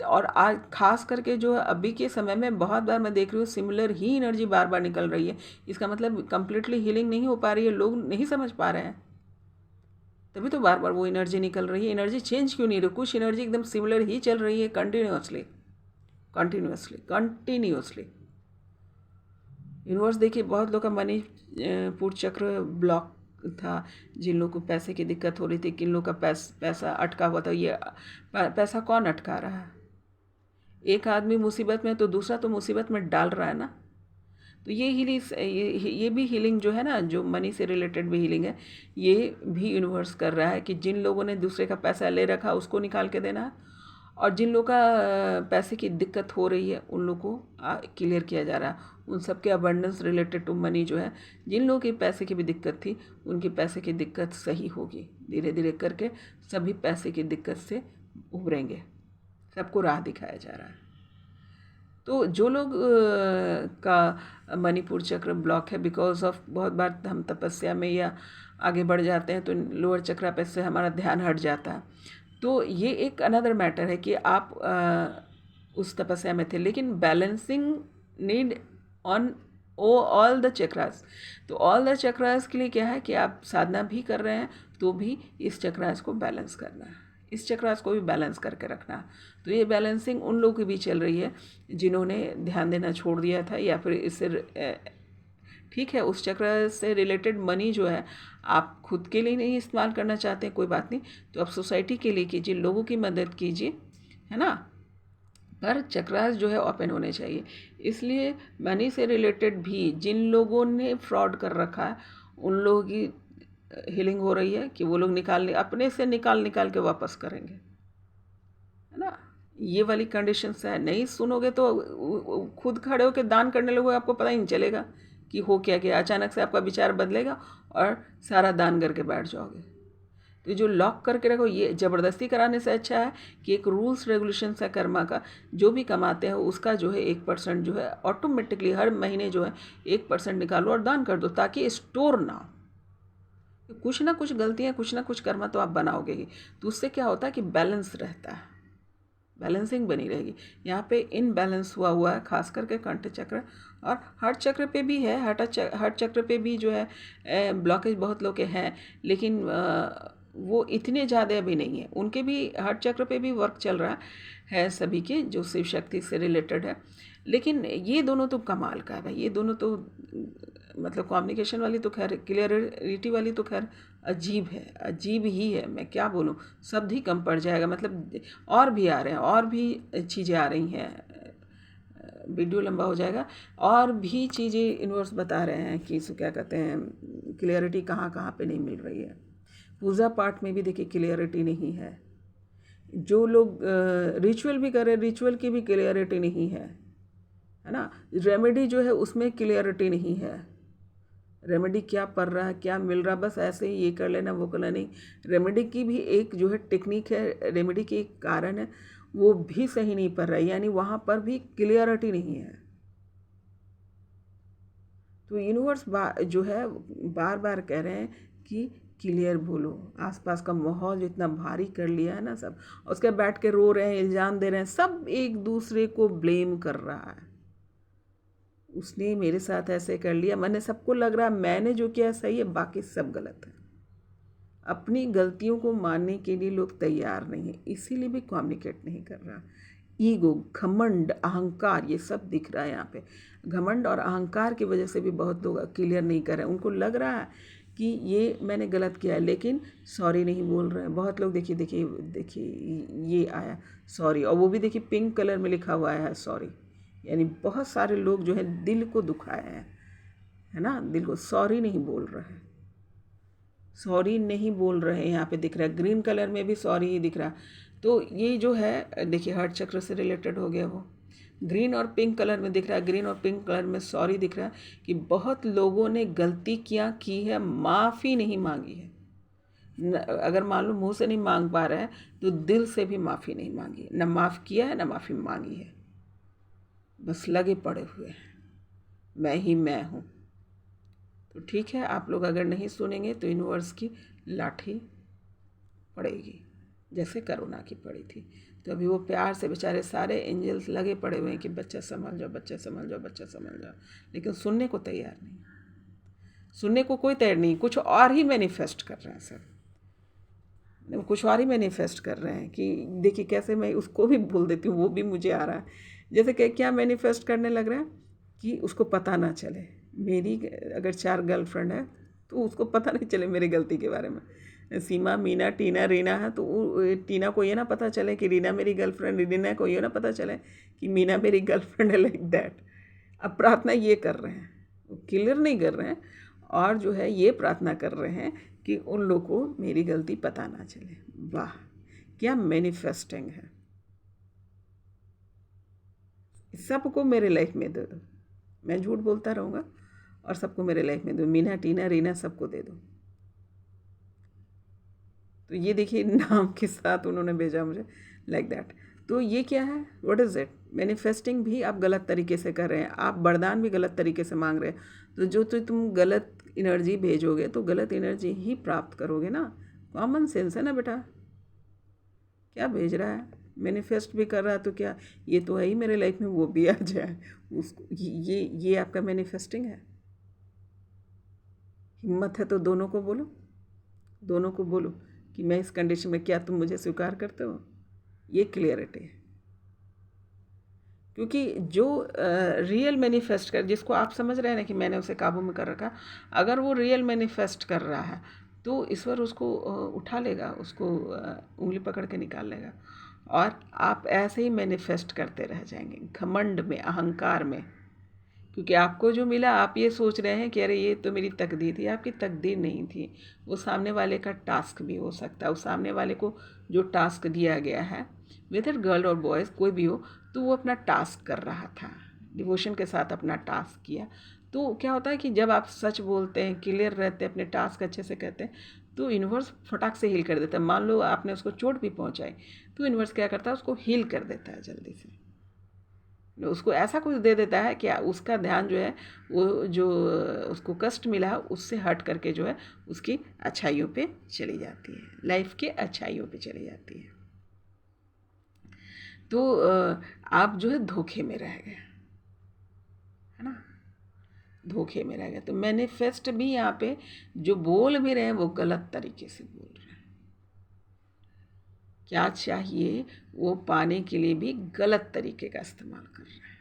A: और आज खास करके जो अभी के समय में बहुत बार मैं देख रही हूँ सिमिलर ही एनर्जी बार बार निकल रही है। इसका मतलब कंप्लीटली हीलिंग नहीं हो पा रही है, लोग नहीं समझ पा रहे हैं, तभी तो बार बार वो एनर्जी निकल रही है। एनर्जी चेंज क्यों नहीं रही, कुछ एनर्जी एकदम सिमिलर ही चल रही है कंटिन्यूसली कंटिन्यूसली कंटिन्यूसली। यूनिवर्स देखिए, बहुत लोग का मनी पुट चक्र ब्लॉक था, जिन लोगों को पैसे की दिक्कत हो रही थी, किन लोगों का पैसा अटका हुआ था। ये पैसा कौन अटका रहा है? एक आदमी मुसीबत में तो दूसरा तो मुसीबत में डाल रहा है ना। तो ये हीलिंग, ये भी हीलिंग जो है ना, जो मनी से रिलेटेड भी हीलिंग है, ये भी यूनिवर्स कर रहा है कि जिन लोगों ने दूसरे का पैसा ले रखा उसको निकाल के देना है, और जिन लोगों का पैसे की दिक्कत हो रही है उन लोगों को क्लियर किया जा रहा है। उन सब के अबंडेंस रिलेटेड टू मनी जो है, जिन लोगों की पैसे की भी दिक्कत थी उनकी पैसे की दिक्कत सही होगी। धीरे धीरे करके सभी पैसे की दिक्कत से उभरेंगे, सबको राह दिखाया जा रहा है। तो जो लोग का मणिपुर चक्र ब्लॉक है बिकॉज ऑफ, बहुत बार हम तपस्या में या आगे बढ़ जाते हैं तो लोअर चक्र पे से हमारा ध्यान हट जाता है। तो ये एक अनदर मैटर है कि आप उस तपस्या में थे, लेकिन balancing need on all the chakras. तो ऑल द चक्रास के लिए क्या है कि आप साधना भी कर रहे हैं तो भी इस चक्रास को बैलेंस करना है, इस चक्रास को भी बैलेंस करके रखना है। तो ये बैलेंसिंग उन लोगों की भी चल रही है जिन्होंने ध्यान देना छोड़ दिया था, या फिर इससे ठीक है उस चक्र से रिलेटेड मनी जो है आप खुद के लिए नहीं इस्तेमाल करना चाहते हैं, कोई बात नहीं, तो आप सोसाइटी के लिए कीजिए, लोगों की मदद कीजिए, है ना। पर चक्रास जो है ओपन होने चाहिए। इसलिए मनी से रिलेटेड भी जिन लोगों ने फ्रॉड कर रखा है उन लोगों की हीलिंग हो रही है कि वो लोग अपने से निकाल के वापस करेंगे, है ना। ये वाली कंडीशंस है। नहीं सुनोगे तो खुद खड़े होकर दान करने लगोगे, आपको पता ही नहीं चलेगा कि हो क्या गया। अचानक से आपका विचार बदलेगा और सारा दान करके बैठ जाओगे। तो जो लॉक करके रखो, ये ज़बरदस्ती कराने से अच्छा है कि एक रूल्स रेगुलेशन है कर्मा का, जो भी कमाते हैं उसका जो है 1% जो है ऑटोमेटिकली हर महीने जो है 1% निकालो और दान कर दो, ताकि स्टोर ना हो। कुछ ना कुछ गलतियाँ, कुछ ना कुछ कर्मा तो आप बनाओगे ही, तो उससे क्या होता है कि बैलेंस रहता है, बैलेंसिंग बनी रहेगी। यहाँ पे इनबैलेंस हुआ है खास करके कंठ चक्र और हार्ट चक्र पे भी है। हार्ट चक्र पे भी जो है ब्लॉकेज बहुत लोग के हैं, लेकिन वो इतने ज़्यादा अभी नहीं है। उनके भी हार्ट चक्र पे भी वर्क चल रहा है सभी के, जो शिव शक्ति से रिलेटेड है। लेकिन ये दोनों तो कमाल का है भाई, ये दोनों तो मतलब कम्युनिकेशन वाली तो खैर, क्लियरिटी वाली तो खैर अजीब है, अजीब ही है। मैं क्या बोलूँ, शब्द ही कम पड़ जाएगा। मतलब और भी आ रहे हैं, और भी चीज़ें आ रही हैं, वीडियो लंबा हो जाएगा। और भी चीज़ें यूनिवर्स बता रहे हैं कि इसको क्या कहते हैं, क्लियरिटी कहाँ कहाँ पे नहीं मिल रही है। पूजा पाठ में भी देखिए क्लियरिटी नहीं है। जो लोग रिचुअल भी कर रहे हैं, रिचुअल की भी क्लियरिटी नहीं है ना। रेमेडी जो है उसमें क्लियरिटी नहीं है। रेमेडी क्या पड़ रहा है, क्या मिल रहा, बस ऐसे ही ये कर लेना वो कर लेना नहीं। रेमेडी की भी एक जो है टेक्निक है, रेमेडी की एक कारण है, वो भी सही नहीं पड़ रहा है, यानी वहाँ पर भी क्लियरिटी नहीं है। तो यूनिवर्स जो है बार बार कह रहे हैं कि क्लियर बोलो। आसपास का माहौल जो इतना भारी कर लिया है ना सब, उसके बैठ के रो रहे हैं, इल्ज़ाम दे रहे हैं, सब एक दूसरे को ब्लेम कर रहा है। उसने मेरे साथ ऐसे कर लिया, मैंने, सबको लग रहा है मैंने जो किया सही है, बाकी सब गलत है। अपनी गलतियों को मानने के लिए लोग तैयार नहीं है, इसीलिए भी कम्युनिकेट नहीं कर रहा। ईगो, घमंड, अहंकार, ये सब दिख रहा है यहाँ पे। घमंड और अहंकार की वजह से भी बहुत लोग क्लियर नहीं कर रहे हैं। उनको लग रहा है कि ये मैंने गलत किया है, लेकिन सॉरी नहीं बोल रहे हैं। बहुत लोग, देखिए देखिए देखिए, ये आया सॉरी, और वो भी देखिए पिंक कलर में लिखा हुआ है सॉरी। यानी बहुत सारे लोग जो है दिल को दुखाए हैं, है ना, दिल को। सॉरी नहीं बोल रहे हैं, सॉरी नहीं बोल रहे हैं। यहाँ पे दिख रहा है ग्रीन कलर में भी सॉरी ही दिख रहा है। तो ये जो है देखिए हार्ट चक्र से रिलेटेड हो गया वो। ग्रीन और पिंक कलर में दिख रहा है, ग्रीन और पिंक कलर में सॉरी दिख रहा है कि बहुत लोगों ने गलती की है, माफ़ी नहीं मांगी है। अगर मान लो मुँह से नहीं मांग पा रहा है तो दिल से भी माफ़ी नहीं मांगी, न माफ़ किया है न माफ़ी मांगी है। बस लगे पड़े हुए हैं, मैं ही मैं हूँ। तो ठीक है, आप लोग अगर नहीं सुनेंगे तो यूनिवर्स की लाठी पड़ेगी, जैसे करोना की पड़ी थी। तो अभी वो प्यार से बेचारे सारे एंजल्स लगे पड़े हुए हैं कि बच्चा संभल जाओ, बच्चा संभल जाओ, बच्चा संभल जाओ, लेकिन सुनने को तैयार नहीं। सुनने को कोई तैयार नहीं, कुछ और ही मैनिफेस्ट कर रहे हैं सब, कुछ और ही मैनिफेस्ट कर रहे हैं। कि देखिए कैसे, मैं उसको भी भूल देती हूँ, वो भी मुझे आ रहा है। जैसे कि क्या मैनिफेस्ट करने लग रहा है कि उसको पता ना चले, मेरी अगर 4 गर्लफ्रेंड है तो उसको पता नहीं चले मेरी गलती के बारे में। सीमा, मीना, टीना, रीना है तो टीना को ये ना पता चले कि रीना मेरी गर्लफ्रेंड, रीना को ये ना पता चले कि मीना मेरी गर्लफ्रेंड है, लाइक दैट। अब प्रार्थना ये कर रहे हैं, वो क्लियर नहीं कर रहे हैं, और जो है ये प्रार्थना कर रहे हैं कि उन लोगों को मेरी गलती पता ना चले। वाह, क्या मैनिफेस्टिंग है। सबको मेरे लाइफ में दे दो, मैं झूठ बोलता रहूँगा, और सबको मेरे लाइफ में दो, मीना, टीना, रीना, सबको दे दो। तो ये देखिए नाम के साथ उन्होंने भेजा मुझे, लाइक दैट। तो ये क्या है, व्हाट इज़ इट? मैनिफेस्टिंग भी आप गलत तरीके से कर रहे हैं, आप वरदान भी गलत तरीके से मांग रहे हैं। तो जो तो तुम गलत एनर्जी भेजोगे तो गलत एनर्जी ही प्राप्त करोगे ना। कॉमन सेंस है ना बेटा। क्या भेज रहा है, मैनिफेस्ट भी कर रहा है तो क्या ये तो है ही मेरे लाइफ में, वो भी आ जाए उसको। ये आपका मैनिफेस्टिंग है। हिम्मत है तो दोनों को बोलो, दोनों को बोलो कि मैं इस कंडीशन में, क्या तुम मुझे स्वीकार करते हो? ये क्लियरिटी है। क्योंकि जो रियल मैनिफेस्ट कर, जिसको आप समझ रहे हैं ना कि मैंने उसे काबू में कर रखा, अगर वो रियल मैनिफेस्ट कर रहा है तो ईश्वर उसको उठा लेगा, उसको उंगली पकड़ के निकाल लेगा। और आप ऐसे ही मैनिफेस्ट करते रह जाएंगे, घमंड में, अहंकार में। क्योंकि आपको जो मिला, आप ये सोच रहे हैं कि अरे ये तो मेरी तकदीर थी। आपकी तकदीर नहीं थी, वो सामने वाले का टास्क भी हो सकता है। उस सामने वाले को जो टास्क दिया गया है, वेदर गर्ल और बॉयज़ कोई भी हो, तो वो अपना टास्क कर रहा था, डिवोशन के साथ अपना टास्क किया। तो क्या होता है कि जब आप सच बोलते हैं, क्लियर रहते हैं, अपने टास्क अच्छे से कहते हैं, तो यूनिवर्स फटाक से हील कर देता है। मान लो आपने उसको चोट भी पहुंचाई, तो यूनिवर्स क्या करता है, उसको हील कर देता है जल्दी से। उसको ऐसा कुछ दे देता है कि उसका ध्यान जो है, वो जो उसको कष्ट मिला है उससे हट करके जो है उसकी अच्छाइयों पे चली जाती है, लाइफ के अच्छाइयों पे चली जाती है। तो आप जो है धोखे में रह गए, है ना, धोखे में रह गए। तो मैनिफेस्ट भी यहाँ पे जो बोल भी रहे हैं वो गलत तरीके से बोल रहे हैं। क्या चाहिए वो पाने के लिए भी गलत तरीके का इस्तेमाल कर रहे हैं।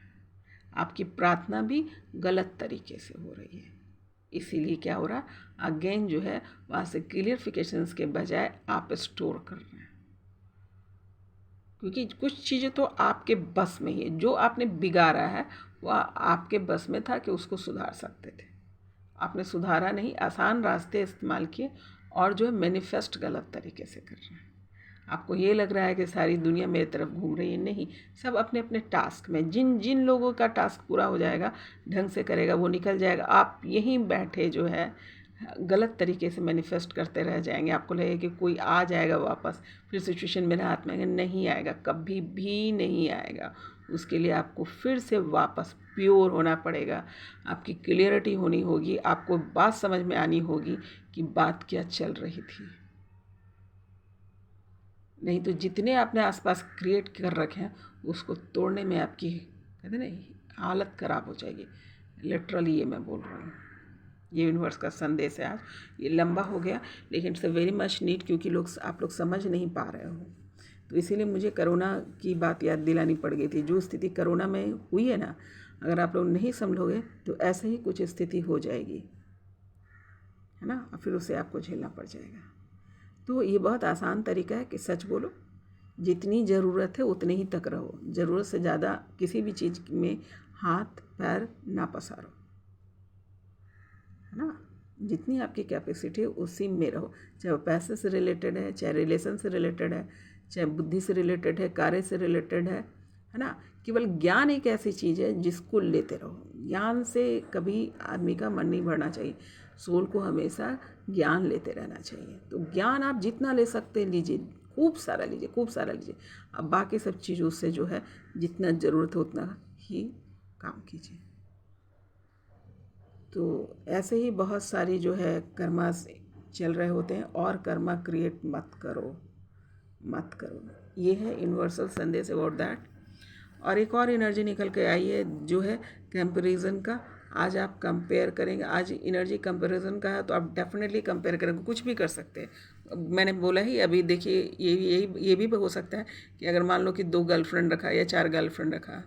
A: आपकी प्रार्थना भी गलत तरीके से हो रही है। इसीलिए क्या हो रहा, अगेन जो है वहाँ से क्लियरिफिकेशंस के बजाय आप स्टोर कर रहे हैं। क्योंकि कुछ चीज़ें तो आपके बस में ही है, जो आपने बिगाड़ा है वह आपके बस में था कि उसको सुधार सकते थे, आपने सुधारा नहीं, आसान रास्ते इस्तेमाल किए, और जो है मैनिफेस्ट गलत तरीके से कर रहे हैं। आपको ये लग रहा है कि सारी दुनिया मेरी तरफ घूम रही है, नहीं, सब अपने अपने टास्क में। जिन जिन लोगों का टास्क पूरा हो जाएगा, ढंग से करेगा, वो निकल जाएगा। आप यहीं बैठे जो है गलत तरीके से मैनिफेस्ट करते रह जाएंगे। आपको लगेगा कि कोई आ जाएगा वापस, फिर सिचुएशन मेरे हाथ में आएगा, नहीं आएगा, कभी भी नहीं आएगा। उसके लिए आपको फिर से वापस प्योर होना पड़ेगा, आपकी क्लियरिटी होनी होगी, आपको बात समझ में आनी होगी कि बात क्या चल रही थी। नहीं तो जितने आपने आसपास क्रिएट कर रखे हैं उसको तोड़ने में आपकी कहते नहीं हालत ख़राब हो जाएगी। लिटरली ये मैं बोल रहा हूँ। ये यूनिवर्स का संदेश है आज। ये लंबा हो गया लेकिन इट्स वेरी मच नीड, क्योंकि आप लोग समझ नहीं पा रहे हो। तो इसीलिए मुझे कोरोना की बात याद दिलानी पड़ गई थी। जो स्थिति कोरोना में हुई है ना, अगर आप लोग नहीं समझोगे तो ऐसे ही कुछ स्थिति हो जाएगी, है ना, और फिर उसे आपको झेलना पड़ जाएगा। तो ये बहुत आसान तरीका है कि सच बोलो, जितनी ज़रूरत है उतने ही तक रहो, ज़रूरत से ज़्यादा किसी भी चीज़ में हाथ पैर ना पसारो, है ना। जितनी आपकी कैपेसिटी है उसी में रहो, चाहे वो पैसे से रिलेटेड है, चाहे रिलेशन से रिलेटेड है, चाहे बुद्धि से रिलेटेड है, कार्य से रिलेटेड है ना। केवल ज्ञान एक ऐसी चीज़ है जिसको लेते रहो। ज्ञान से कभी आदमी का मन नहीं भरना चाहिए, सोल को हमेशा ज्ञान लेते रहना चाहिए। तो ज्ञान आप जितना ले सकते हैं लीजिए, खूब सारा लीजिए, खूब सारा लीजिए। अब बाकी सब चीज़ों से जो है जितना ज़रूरत हो उतना ही काम कीजिए। तो ऐसे ही बहुत सारी जो है कर्मा चल रहे होते हैं, और कर्मा क्रिएट मत करो, मत करो। ये है यूनिवर्सल संदेश अबाउट दैट। और एक और एनर्जी निकल के आई है जो है कंपैरिजन का। आज आप कंपेयर करेंगे, आज एनर्जी कंपैरिजन का है, तो आप डेफिनेटली कंपेयर करेंगे, कुछ भी कर सकते हैं। मैंने बोला ही अभी, देखिए ये भी हो सकता है कि अगर मान लो कि 2 गर्लफ्रेंड रखा या 4 गर्लफ्रेंड रखा,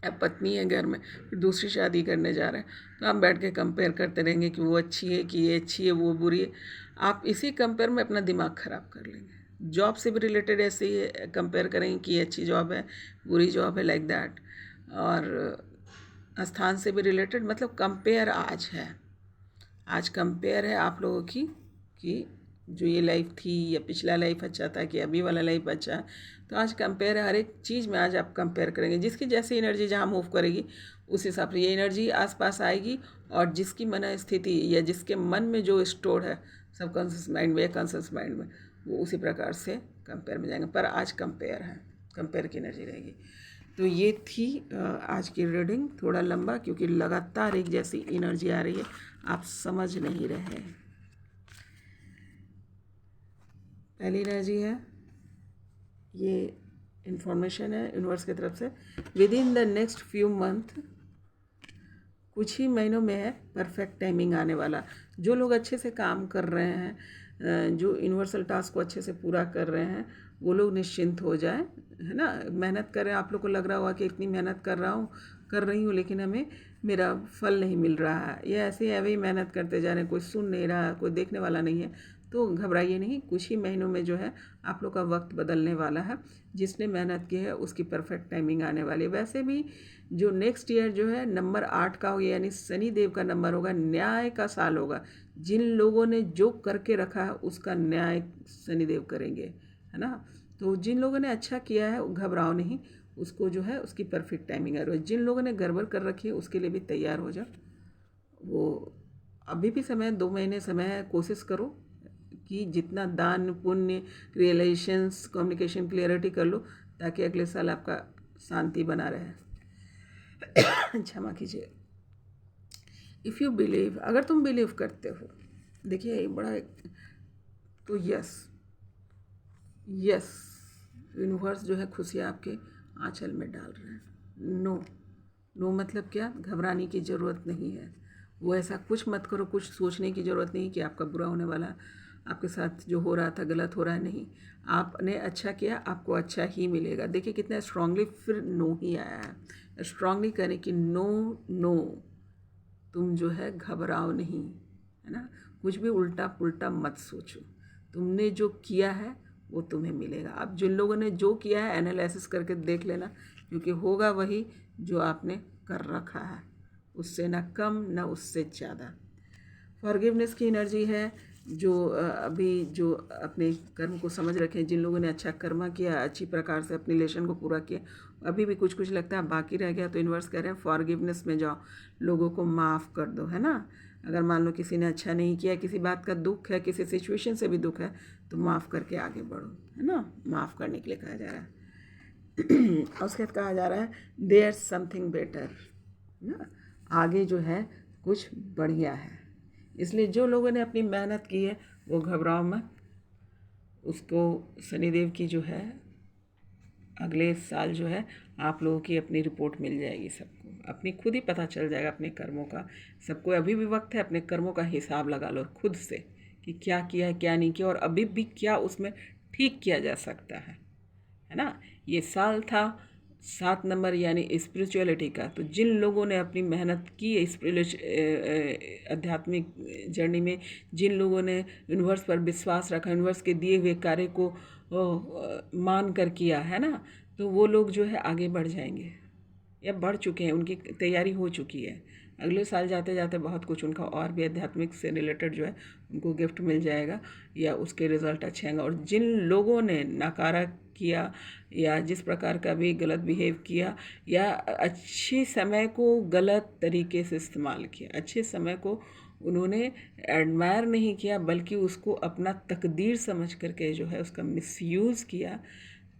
A: अब पत्नी है घर में, फिर दूसरी शादी करने जा रहे हैं, तो आप बैठ के कंपेयर करते रहेंगे कि वो अच्छी है, कि ये अच्छी है, वो बुरी है। आप इसी कंपेयर में अपना दिमाग ख़राब कर लेंगे। जॉब से भी रिलेटेड ऐसे ही कंपेयर करेंगे कि ये अच्छी जॉब है, बुरी जॉब है, लाइक दैट। और स्थान से भी रिलेटेड, मतलब कंपेयर आज है, आज कंपेयर है आप लोगों की कि जो ये लाइफ थी या पिछला लाइफ अच्छा था कि अभी वाला लाइफ अच्छा है। तो आज कंपेयर है, हर एक चीज़ में आज आप कंपेयर करेंगे। जिसकी जैसी एनर्जी जहाँ मूव करेगी उस हिसाब से ये एनर्जी आसपास आएगी, और जिसकी मन स्थिति या जिसके मन में जो स्टोर है सबकॉन्शियस माइंड में या कॉन्शियस माइंड में, वो उसी प्रकार से कंपेयर में जाएंगे। पर आज कंपेयर है, कंपेयर की एनर्जी रहेगी। तो ये थी आज की रीडिंग, थोड़ा लंबा क्योंकि लगातार एक जैसी एनर्जी आ रही है, आप समझ नहीं रहे। पहली एनर्जी है, ये इन्फॉर्मेशन है यूनिवर्स की तरफ से। With in the next few month, कुछ ही महीनों में है परफेक्ट टाइमिंग आने वाला। जो लोग अच्छे से काम कर रहे हैं, जो यूनिवर्सल टास्क को अच्छे से पूरा कर रहे हैं, वो लोग निश्चिंत हो जाए, है ना। मेहनत करें, आप लोग को लग रहा होगा कि इतनी मेहनत कर रही हूँ लेकिन हमें मेरा फल नहीं मिल रहा है, ये ऐसे ही ही मेहनत करते जा रहे हैं, कोई सुन नहीं रहा, कोई देखने वाला नहीं है, तो घबराइए नहीं। कुछ ही महीनों में जो है आप लोग का वक्त बदलने वाला है। जिसने मेहनत की है उसकी परफेक्ट टाइमिंग आने वाली है। वैसे भी जो नेक्स्ट ईयर जो है नंबर 8 का होगा, यानी शनि देव का नंबर होगा, न्याय का साल होगा। जिन लोगों ने जो करके रखा है उसका न्याय शनिदेव करेंगे, है ना। तो जिन लोगों ने अच्छा किया है घबराओ नहीं, उसको जो है उसकी परफेक्ट टाइमिंग आ रही है। जिन लोगों ने गड़बड़ कर रखी है उसके लिए भी तैयार हो जाओ। वो अभी भी समय, 2 महीने समय है। कोशिश करो कि जितना दान पुण्य, रियलाइजेशंस, कम्युनिकेशन, क्लियरिटी कर लो, ताकि अगले साल आपका शांति बना रहे। क्षमा कीजिए। इफ़ यू बिलीव, अगर तुम बिलीव करते हो, देखिए ये बड़ा, तो यस यूनिवर्स जो है खुशियाँ आपके आंचल में डाल रहे हैं। नो मतलब क्या, घबराने की ज़रूरत नहीं है। वो ऐसा कुछ मत करो, कुछ सोचने की ज़रूरत नहीं कि आपका बुरा होने वाला है, आपके साथ जो हो रहा था गलत हो रहा है। नहीं, आपने अच्छा किया, आपको अच्छा ही मिलेगा। देखिए कितना स्ट्रांगली फिर नो ही आया है। स्ट्रांगली कहने कि नो, तुम जो है घबराओ नहीं, है ना। कुछ भी उल्टा पुल्टा मत सोचो, तुमने जो किया है वो तुम्हें मिलेगा। अब जिन लोगों ने जो किया है एनालिसिस करके देख लेना, क्योंकि होगा वही जो आपने कर रखा है, उससे ना कम ना उससे ज़्यादा। फॉरगिवनेस की एनर्जी है। जो अभी जो अपने कर्म को समझ रखे हैं, जिन लोगों ने अच्छा कर्मा किया, अच्छी प्रकार से अपने लेशन को पूरा किया, अभी भी कुछ लगता है बाकी रह गया, तो यूनिवर्स कह रहे हैं फॉरगिवनेस में जाओ, लोगों को माफ़ कर दो, है ना। अगर मान लो किसी ने अच्छा नहीं किया, किसी बात का दुख है, किसी सिचुएशन से भी दुख है, तो माफ़ करके आगे बढ़ो, है ना। माफ़ करने के लिए कहा जा रहा है। उसके बाद कहा जा रहा है देयर समथिंग बेटर ना, आगे जो है कुछ बढ़िया है। इसलिए जो लोगों ने अपनी मेहनत की है वो घबराओ मत, उसको शनिदेव की जो है अगले साल जो है आप लोगों की अपनी रिपोर्ट मिल जाएगी, सबको अपनी खुद ही पता चल जाएगा अपने कर्मों का। सबको अभी भी वक्त है, अपने कर्मों का हिसाब लगा लो खुद से कि क्या किया है क्या नहीं किया, और अभी भी क्या उसमें ठीक किया जा सकता है ना। ये साल था 7 नंबर यानी स्पिरिचुअलिटी का। तो जिन लोगों ने अपनी मेहनत की आध्यात्मिक जर्नी में, जिन लोगों ने यूनिवर्स पर विश्वास रखा, यूनिवर्स के दिए हुए कार्य को मान कर किया है ना, तो वो लोग जो है आगे बढ़ जाएंगे या बढ़ चुके हैं, उनकी तैयारी हो चुकी है। अगले साल जाते जाते बहुत कुछ उनका और भी आध्यात्मिक से रिलेटेड जो है उनको गिफ्ट मिल जाएगा या उसके रिज़ल्ट अच्छे आएंगे। और जिन लोगों ने नकारा किया या जिस प्रकार का भी गलत बिहेव किया या अच्छे समय को गलत तरीके से इस्तेमाल किया, अच्छे समय को उन्होंने एडमायर नहीं किया बल्कि उसको अपना तकदीर समझ करके जो है उसका मिसयूज़ किया,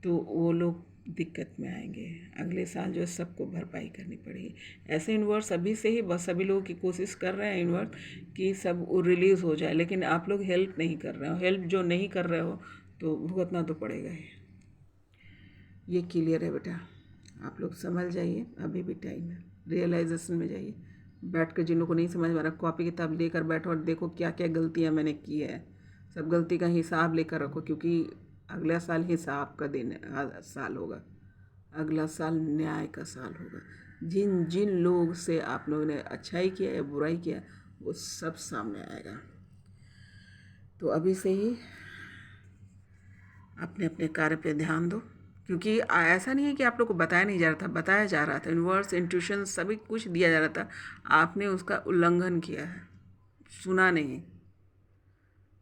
A: तो वो लोग दिक्कत में आएंगे। अगले साल जो है सबको भरपाई करनी पड़ेगी। ऐसे यूनिवर्स अभी से ही बस सभी लोगों की कोशिश कर रहे हैं यूनिवर्स कि सब रिलीज़ हो जाए, लेकिन आप लोग हेल्प नहीं कर रहे हो। हेल्प जो नहीं कर रहे हो तो भुगतना तो पड़ेगा ही। ये क्लियर है बेटा, आप लोग समझ जाइए, अभी भी टाइम है, रियलाइजेशन में जाइए। बैठ कर जिन लोगों को नहीं समझ में आ रहा, कॉपी किताब लेकर बैठो और देखो क्या क्या गलतियाँ मैंने की है। सब गलती का हिसाब लेकर रखो, क्योंकि अगला साल हिसाब का दिन साल होगा, अगला साल न्याय का साल होगा। जिन जिन लोग से आप लोगों ने अच्छाई किया या बुराई किया वो सब सामने आएगा। तो अभी से ही अपने अपने कार्य पे ध्यान दो, क्योंकि ऐसा नहीं है कि आप लोग को बताया नहीं जा रहा था, बताया जा रहा था। यूनिवर्स, इंट्यूशन सभी कुछ दिया जा रहा था, आपने उसका उल्लंघन किया है, सुना नहीं।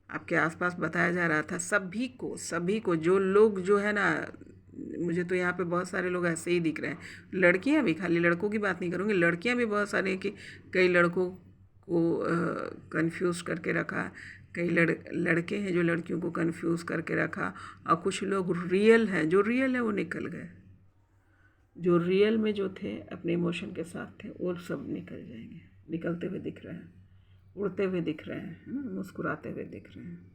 A: आपके आसपास बताया जा रहा था सभी को जो लोग जो है ना, मुझे तो यहाँ पे बहुत सारे लोग ऐसे ही दिख रहे हैं। लड़कियाँ भी, खाली लड़कों की बात नहीं करूँगी, लड़कियाँ भी बहुत सारे कि कई लड़कों को कंफ्यूज करके रखा, कई लड़के हैं जो लड़कियों को कंफ्यूज करके रखा, और कुछ लोग रियल हैं, जो रियल है वो निकल गए। जो रियल में जो थे अपने इमोशन के साथ थे वो सब निकल जाएंगे, निकलते हुए दिख रहे हैं, उड़ते हुए दिख रहे हैं, है ना, मुस्कुराते हुए दिख रहे हैं।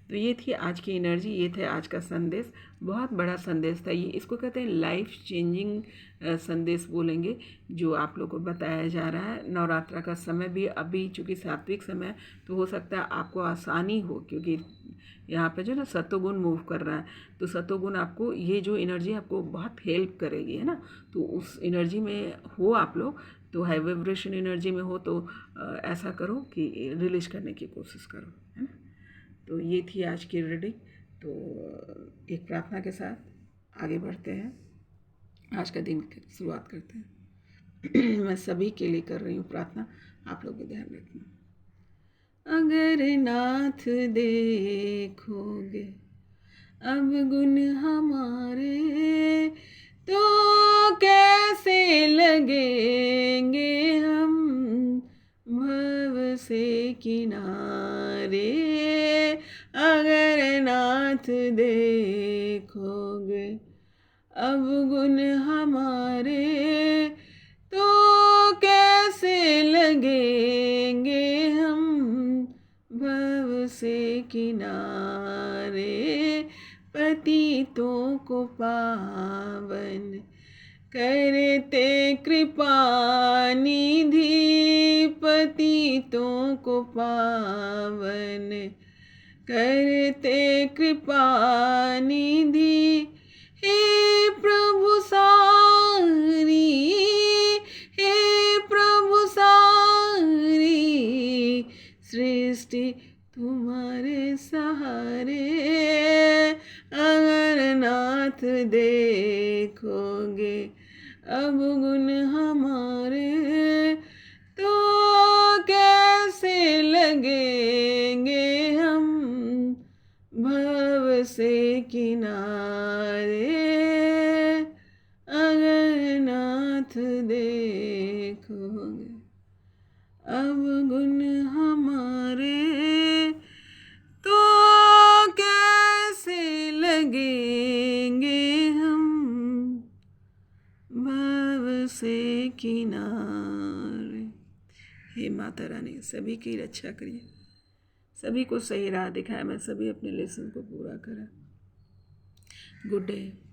A: तो ये थी आज की एनर्जी, ये थे आज का संदेश। बहुत बड़ा संदेश था ये, इसको कहते हैं लाइफ चेंजिंग संदेश बोलेंगे, जो आप लोग को बताया जा रहा है। नवरात्रा का समय भी अभी चूँकि सात्विक समय, तो हो सकता है आपको आसानी हो, क्योंकि यहाँ पे जो ना सतोगुण मूव कर रहा है, तो सतोगुण आपको ये जो एनर्जी आपको बहुत हेल्प करेगी, है ना। तो उस एनर्जी में हो आप लोग, तो हाई वाइब्रेशन एनर्जी में हो तो ऐसा करो कि रिलीज करने की कोशिश करो, है ना। तो ये थी आज की रीडिंग। तो एक प्रार्थना के साथ आगे बढ़ते हैं, आज का दिन की शुरुआत करते हैं। मैं सभी के लिए कर रही हूँ प्रार्थना, आप लोग भी ध्यान रखना। अगर नाथ देखोगे अब गुण हमारे, तो कैसे लगेंगे हम भव से किनारे। अगर नाथ देखोगे अब गुण हमारे, तो कैसे लगेंगे हम भव से किनारे। पतितों को पावन करते कृपा निधि, पतितों को पावन करते कृपा निधि। हे प्रभु सारी, हे प्रभु सारी सृष्टि तुम्हारे सहारे। अगर नाथ देखोगे अब गुण हमारे, तो कैसे लगेंगे हम भव से किनारे। अगर नाथ देखोगे अब गुण हमारे, तो कैसे लगेंगे हम किनारे। हे माता रानी सभी की रक्षा करिए, सभी को सही राह दिखाए, मैं सभी अपने लेसन को पूरा करा। Good day.